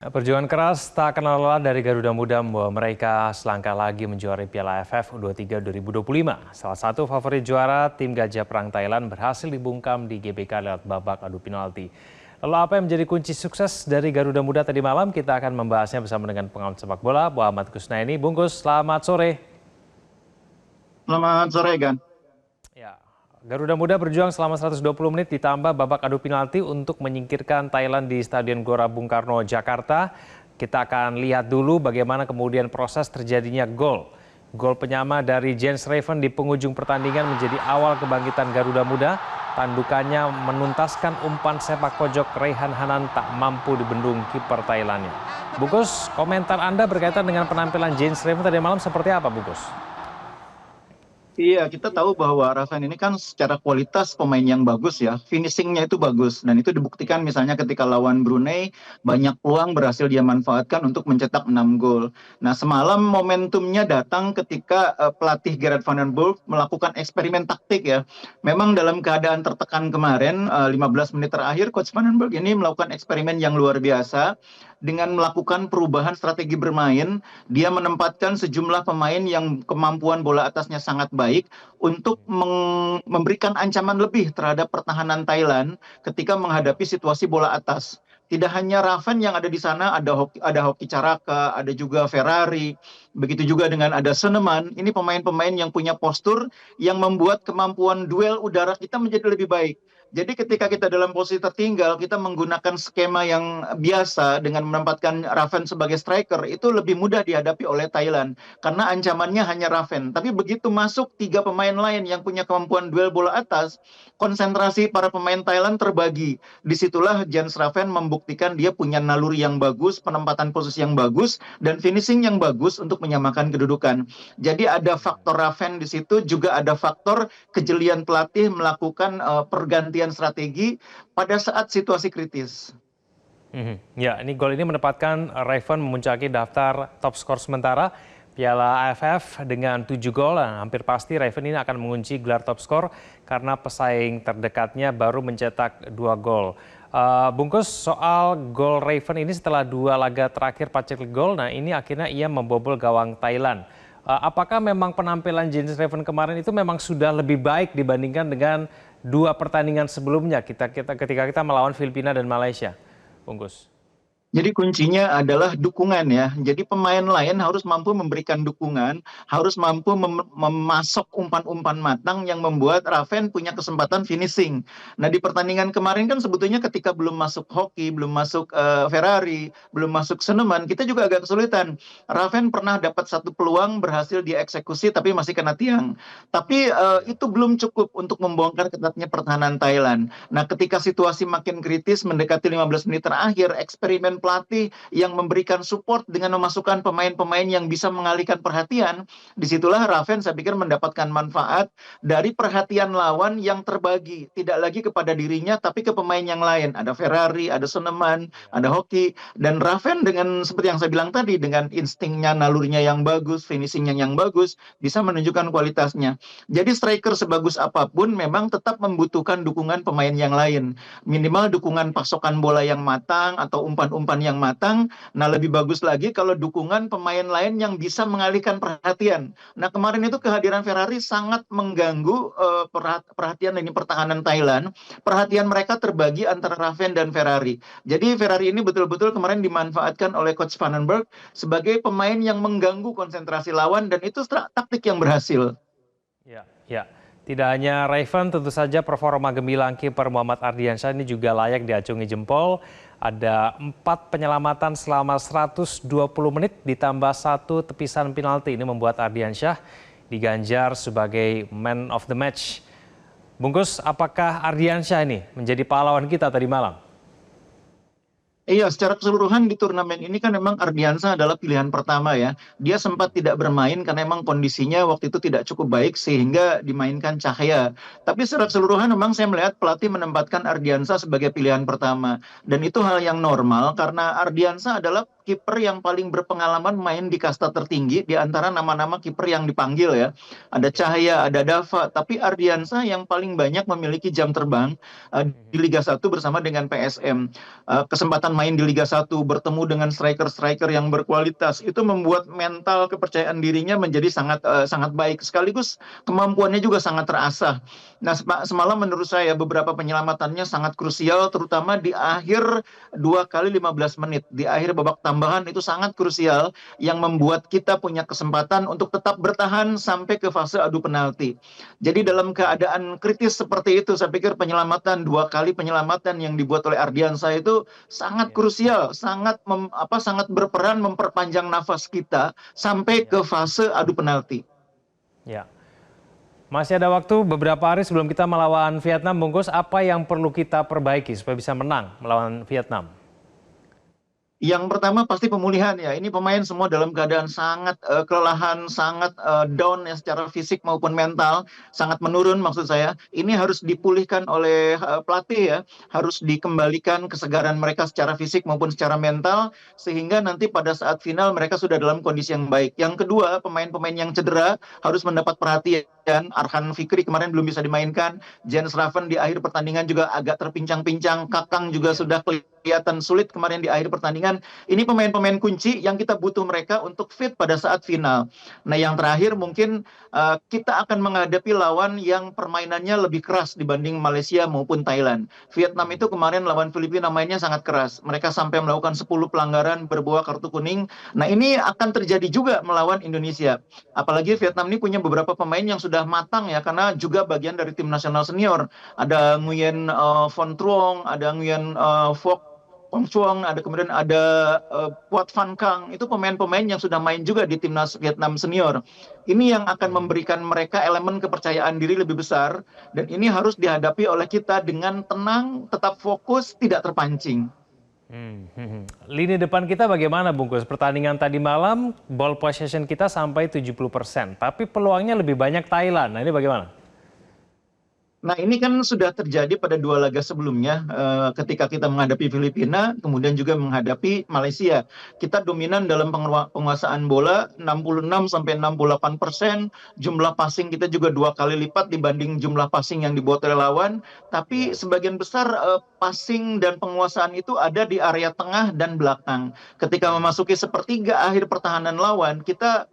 Perjuangan keras tak kenal lelah dari Garuda Muda membawa mereka selangkah lagi menjuarai Piala AFF U23 2025. Salah satu favorit juara, tim Gajah Perang Thailand berhasil dibungkam di GBK lewat babak adu penalti. Lalu apa yang menjadi kunci sukses dari Garuda Muda tadi malam? Kita akan membahasnya bersama dengan pengamat sepak bola, Muhammad Kusnaini. Bungkus, selamat sore. Selamat sore, Gan. Ya, Garuda Muda berjuang selama 120 menit ditambah babak adu penalti untuk menyingkirkan Thailand di Stadion Gelora Bung Karno, Jakarta. Kita akan lihat dulu bagaimana kemudian proses terjadinya gol. Gol penyama dari Jens Raven di penghujung pertandingan menjadi awal kebangkitan Garuda Muda. Tandukannya menuntaskan umpan sepak pojok Raihan Hanan tak mampu dibendung kiper Thailandnya. Bungkus, komentar Anda berkaitan dengan penampilan Jens Raven tadi malam seperti apa, Bungkus? Iya, kita tahu bahwa Raven ini kan secara kualitas pemain yang bagus ya, finishingnya itu bagus. Dan itu dibuktikan misalnya ketika lawan Brunei, banyak peluang berhasil dia manfaatkan untuk mencetak 6 gol. Nah, semalam momentumnya datang ketika pelatih Gerard van den Burg melakukan eksperimen taktik ya. Memang dalam keadaan tertekan kemarin, 15 menit terakhir, Coach van den Burg ini melakukan eksperimen yang luar biasa. Dengan melakukan perubahan strategi bermain, dia menempatkan sejumlah pemain yang kemampuan bola atasnya sangat baik untuk memberikan ancaman lebih terhadap pertahanan Thailand ketika menghadapi situasi bola atas. Tidak hanya Raven yang ada di sana, ada Hoki Caraka, ada juga Ferrari, begitu juga dengan ada Seneman. Ini pemain-pemain yang punya postur yang membuat kemampuan duel udara kita menjadi lebih baik. Jadi ketika kita dalam posisi tertinggal, kita menggunakan skema yang biasa dengan menempatkan Raven sebagai striker, itu lebih mudah dihadapi oleh Thailand. Karena ancamannya hanya Raven. Tapi begitu masuk 3 pemain lain yang punya kemampuan duel bola atas, konsentrasi para pemain Thailand terbagi. Disitulah Jens Raven membuktikan dia punya naluri yang bagus, penempatan posisi yang bagus, dan finishing yang bagus untuk menyamakan kedudukan. Jadi ada faktor Raven di situ, juga ada faktor kejelian pelatih melakukan pergantian strategi pada saat situasi kritis. Ya, ini gol ini menempatkan Raven memuncaki daftar top skor sementara Piala AFF dengan 7 gol. Nah, hampir pasti Raven ini akan mengunci gelar top skor karena pesaing terdekatnya baru mencetak 2 gol. Bungkus, soal gol Raven ini setelah 2 laga terakhir pacek gol, nah ini akhirnya ia membobol gawang Thailand. Apakah memang penampilan Jens Raven kemarin itu memang sudah lebih baik dibandingkan dengan 2 pertandingan sebelumnya ketika kita melawan Filipina dan Malaysia, Bungkus? Jadi kuncinya adalah dukungan ya. Jadi pemain lain harus mampu memberikan dukungan, harus mampu memasok umpan-umpan matang yang membuat Raven punya kesempatan finishing. Nah di pertandingan kemarin kan sebetulnya ketika belum masuk Hoki, belum masuk Ferrari, belum masuk Seneman, kita juga agak kesulitan. Raven pernah dapat 1 peluang berhasil dieksekusi tapi masih kena tiang. Tapi itu belum cukup untuk membongkar ketatnya pertahanan Thailand. Nah ketika situasi makin kritis mendekati 15 menit terakhir, eksperimen pelatih yang memberikan support dengan memasukkan pemain-pemain yang bisa mengalihkan perhatian, disitulah Raven saya pikir mendapatkan manfaat dari perhatian lawan yang terbagi, tidak lagi kepada dirinya tapi ke pemain yang lain. Ada Ferrari, ada Seneman, ada Hoki, dan Raven dengan seperti yang saya bilang tadi, dengan instingnya, nalurinya yang bagus, finishingnya yang bagus, bisa menunjukkan kualitasnya. Jadi striker sebagus apapun memang tetap membutuhkan dukungan pemain yang lain. Minimal dukungan pasokan bola yang matang atau umpan-umpan yang matang. Nah, lebih bagus lagi kalau dukungan pemain lain yang bisa mengalihkan perhatian. Nah, kemarin itu kehadiran Ferrari sangat mengganggu perhatian ini pertahanan Thailand. Perhatian mereka terbagi antara Raven dan Ferrari. Jadi Ferrari ini betul-betul kemarin dimanfaatkan oleh Coach Van den Burg sebagai pemain yang mengganggu konsentrasi lawan dan itu taktik yang berhasil. Ya. Tidak hanya Raven, tentu saja performa gemilang kiper Muhammad Ardiansyah ini juga layak diacungi jempol. Ada 4 penyelamatan selama 120 menit ditambah 1 tepisan penalti. Ini membuat Ardiansyah diganjar sebagai man of the match. Bungkus, apakah Ardiansyah ini menjadi pahlawan kita tadi malam? Iya, secara keseluruhan di turnamen ini kan memang Ardiansa adalah pilihan pertama ya. Dia sempat tidak bermain karena memang kondisinya waktu itu tidak cukup baik sehingga dimainkan Cahya. Tapi secara keseluruhan memang saya melihat pelatih menempatkan Ardiansa sebagai pilihan pertama. Dan itu hal yang normal karena Ardiansa adalah kiper yang paling berpengalaman main di kasta tertinggi di antara nama-nama kiper yang dipanggil ya. Ada Cahaya, ada Dava, tapi Ardiansah yang paling banyak memiliki jam terbang di Liga 1 bersama dengan PSM. Kesempatan main di Liga 1 bertemu dengan striker-striker yang berkualitas itu membuat mental kepercayaan dirinya menjadi sangat baik, sekaligus kemampuannya juga sangat terasah. Nah, semalam menurut saya beberapa penyelamatannya sangat krusial, terutama di akhir 2 kali 15 menit. Di akhir babak tambahan itu sangat krusial, yang membuat kita punya kesempatan untuk tetap bertahan sampai ke fase adu penalti. Jadi dalam keadaan kritis seperti itu, saya pikir penyelamatan 2 kali penyelamatan yang dibuat oleh Ardiansah itu sangat Ya, krusial, sangat berperan memperpanjang nafas kita sampai ya, ke fase adu penalti. ya. Masih ada waktu beberapa hari sebelum kita melawan Vietnam, Bungkus. Apa yang perlu kita perbaiki supaya bisa menang melawan Vietnam? Yang pertama pasti pemulihan ya. Ini pemain semua dalam keadaan sangat kelelahan, sangat down ya secara fisik maupun mental, sangat menurun maksud saya. Ini harus dipulihkan oleh pelatih ya, harus dikembalikan kesegaran mereka secara fisik maupun secara mental sehingga nanti pada saat final mereka sudah dalam kondisi yang baik. Yang kedua, pemain-pemain yang cedera harus mendapat perhatian. Arhan Fikri kemarin belum bisa dimainkan, Jens Raven di akhir pertandingan juga agak terpincang-pincang, Kakang juga Ya. sudah kelihatan sulit kemarin di akhir pertandingan. Ini pemain-pemain kunci yang kita butuh mereka untuk fit pada saat final. Nah, yang terakhir mungkin kita akan menghadapi lawan yang permainannya lebih keras dibanding Malaysia maupun Thailand. Vietnam itu kemarin lawan Filipina mainnya sangat keras. Mereka sampai melakukan 10 pelanggaran berbuah kartu kuning. Nah, ini akan terjadi juga melawan Indonesia. Apalagi Vietnam ini punya beberapa pemain yang sudah matang ya, karena juga bagian dari tim nasional senior. Ada Nguyen Von Truong, ada Nguyen Phuoc Wang Chuang, kemudian ada Puat Van Kang, itu pemain-pemain yang sudah main juga di timnas Vietnam senior. Ini yang akan memberikan mereka elemen kepercayaan diri lebih besar, dan ini harus dihadapi oleh kita dengan tenang, tetap fokus, tidak terpancing. Lini depan kita bagaimana, Bungkus? Pertandingan tadi malam, ball possession kita sampai 70%, tapi peluangnya lebih banyak Thailand. Nah, ini bagaimana? Nah, ini kan sudah terjadi pada 2 laga sebelumnya, ketika kita menghadapi Filipina, kemudian juga menghadapi Malaysia. Kita dominan dalam penguasaan bola, 66-68%, jumlah passing kita juga 2 kali lipat dibanding jumlah passing yang dibuat oleh lawan, tapi Ya. sebagian besar passing dan penguasaan itu ada di area tengah dan belakang. Ketika memasuki sepertiga akhir pertahanan lawan, kita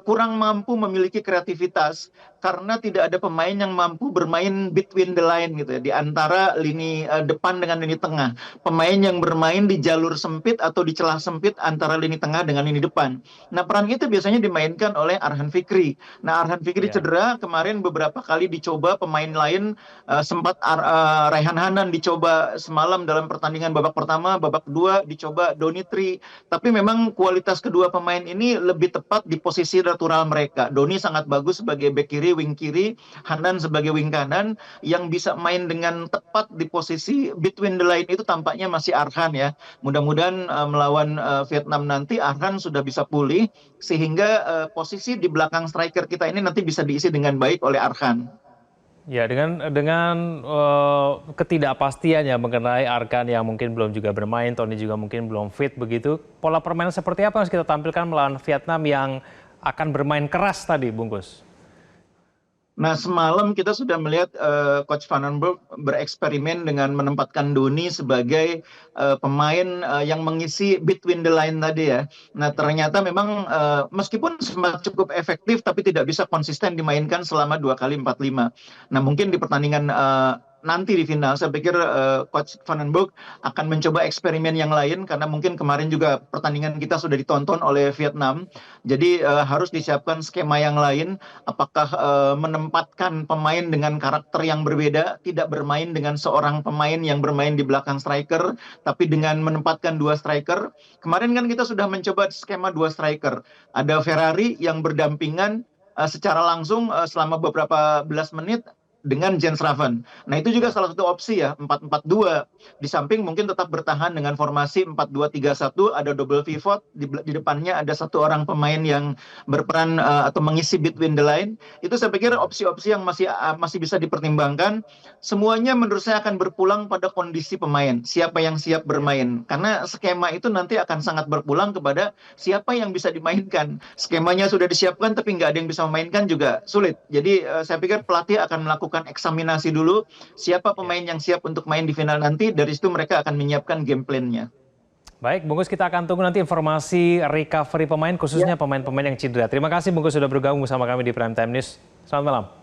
kurang mampu memiliki kreativitas, karena tidak ada pemain yang mampu bermain between the line gitu ya, di antara lini depan dengan lini tengah. Pemain yang bermain di jalur sempit atau di celah sempit antara lini tengah dengan lini depan. Nah, peran itu biasanya dimainkan oleh Arhan Fikri. Nah, Arhan Fikri Ya. cedera, kemarin beberapa kali dicoba pemain lain, sempat Raihan Hanan dicoba semalam dalam pertandingan babak pertama, babak kedua dicoba Donitri. Tapi memang kualitas kedua pemain ini lebih tepat di posisi natural mereka. Doni sangat bagus sebagai bek kiri, wing kiri, Hanan sebagai wing kanan. Yang bisa main dengan tepat di posisi between the line itu tampaknya masih Arhan ya. Mudah-mudahan melawan Vietnam nanti Arhan sudah bisa pulih sehingga posisi di belakang striker kita ini nanti bisa diisi dengan baik oleh Arhan. Ya, dengan ketidakpastiannya mengenai Arkan yang mungkin belum juga bermain, Tony juga mungkin belum fit begitu. Pola permainan seperti apa yang harus kita tampilkan melawan Vietnam yang akan bermain keras tadi, Bungkus? Nah, semalam kita sudah melihat Coach Van den Berg bereksperimen dengan menempatkan Doni sebagai pemain yang mengisi between the line tadi ya. Nah, ternyata memang meskipun sempat cukup efektif, tapi tidak bisa konsisten dimainkan selama 2 kali 45. Nah, mungkin di pertandingan nanti di final, saya pikir Coach Van den Berg akan mencoba eksperimen yang lain, karena mungkin kemarin juga pertandingan kita sudah ditonton oleh Vietnam. Jadi harus disiapkan skema yang lain. Apakah menempatkan pemain dengan karakter yang berbeda, tidak bermain dengan seorang pemain yang bermain di belakang striker, tapi dengan menempatkan 2 striker. Kemarin kan kita sudah mencoba skema 2 striker. Ada Ferrari yang berdampingan secara langsung selama beberapa belas menit dengan Jens Raven. Nah, itu juga salah satu opsi ya, 4-4-2. Di samping mungkin tetap bertahan dengan formasi 4-2-3-1, ada double pivot, di depannya ada satu orang pemain yang berperan atau mengisi between the line. Itu saya pikir opsi-opsi yang masih bisa dipertimbangkan. Semuanya menurut saya akan berpulang pada kondisi pemain, siapa yang siap bermain. Karena skema itu nanti akan sangat berpulang kepada siapa yang bisa dimainkan. Skemanya sudah disiapkan tapi nggak ada yang bisa memainkan juga sulit. Jadi saya pikir pelatih akan melakukan eksaminasi dulu siapa pemain yang siap untuk main di final nanti, dari situ mereka akan menyiapkan game plan-nya. Baik, Bungkus, kita akan tunggu nanti informasi recovery pemain, khususnya pemain-pemain yang cedera. Terima kasih Bungkus sudah bergabung bersama kami di Prime Time News. Selamat malam.